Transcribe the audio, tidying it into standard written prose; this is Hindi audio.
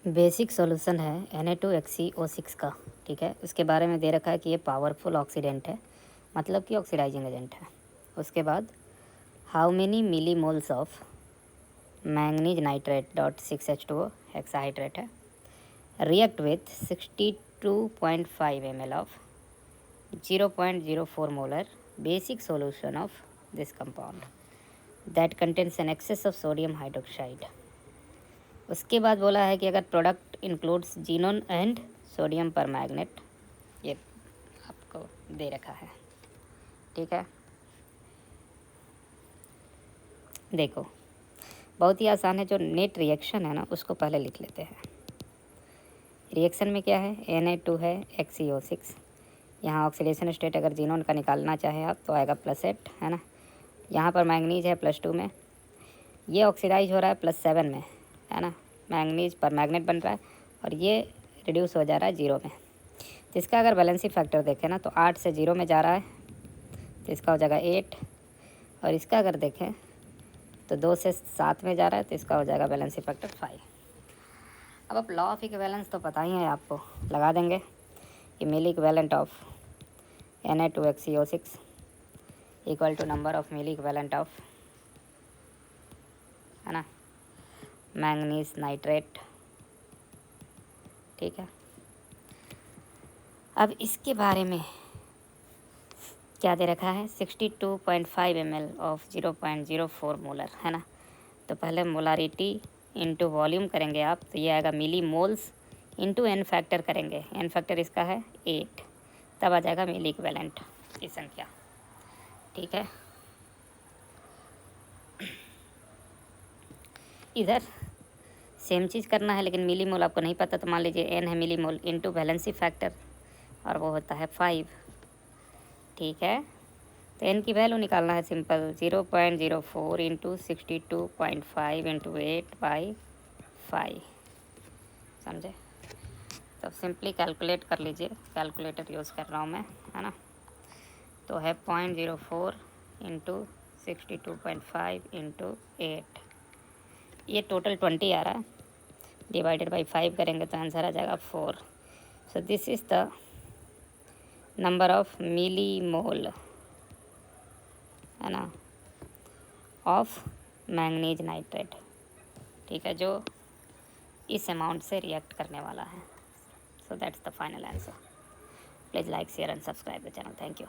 बेसिक सॉल्यूशन है Na2HCO6 का, ठीक है। उसके बारे में दे रखा है कि ये पावरफुल ऑक्सीडेंट है, मतलब कि ऑक्सीडाइजिंग एजेंट है। उसके बाद how many millimoles of manganese nitrate dot 6H2O hexahydrate है, react with 62.5 ml of 0.04 molar basic solution of this compound that contains an excess of sodium hydroxide. उसके बाद बोला है कि अगर product includes xenon and sodium permanganate, ये आपको दे रखा है, ठीक है। देखो बहुत ही आसान है, जो नेट रिएक्शन है ना उसको पहले लिख लेते हैं। रिएक्शन में क्या है, Na2 है HCO6, यहाँ ऑक्सीडेशन स्टेट अगर जीनोन का निकालना चाहे आप तो आएगा +8, है ना। यहाँ पर मैंगनीज है +2 में, ये ऑक्सीडाइज हो रहा है +7 में, है ना। मैंगनीज पर मैग्नेट बन रहा है और ये रिड्यूस हो जा रहा है 0 में। तो इसका अगर बैलेंसी फैक्टर देखें ना तो 8 से 0 में जा रहा है तो इसका हो जाएगा 8, और इसका अगर देखें तो 2 से 7 में जा रहा है तो इसका हो जाएगा बैलेंसी फैक्टर 5। अब आप लॉ ऑफ इक्विवेलेंस तो पता ही है आपको, लगा देंगे कि milliequivalent of Na2HCO6 equal to number of milliequivalent of, है ना, मैंगनीज नाइट्रेट, ठीक है। अब इसके बारे में क्या दे रखा है, 62.5 ml ऑफ 0.04 मोलर, है ना। तो पहले मोलारिटी इंटू वॉल्यूम करेंगे आप तो ये आएगा मिली मोल्स इंटू एन फैक्टर करेंगे, एन फैक्टर इसका है 8, तब आ जाएगा मिली इक्विवेलेंट की संख्या, ठीक है। इधर सेम चीज़ करना है, लेकिन मिली मोल आपको नहीं पता तो मान लीजिए एन है मिली मोल इंटू बैलेंसी फैक्टर और वो होता है 5, ठीक है। तो एन की वैल्यू निकालना है सिंपल, 0.04 इंटू 62.5 इंटू 8/5, समझे। तो सिंपली कैलकुलेट कर लीजिए, कैलकुलेटर यूज़ कर रहा हूँ मैं, है ना। तो है 0.04 इंटू 62.5 इंटू 8, ये टोटल 20 आ रहा है, डिवाइडेड बाई 5 करेंगे तो आंसर आ जाएगा 4। So this is the number of millimole, है ना, ऑफ मैंगनीज नाइट्रेट, ठीक है, जो इस अमाउंट से रिएक्ट करने वाला है। So that's the final answer. Please like share and subscribe the channel. Thank you.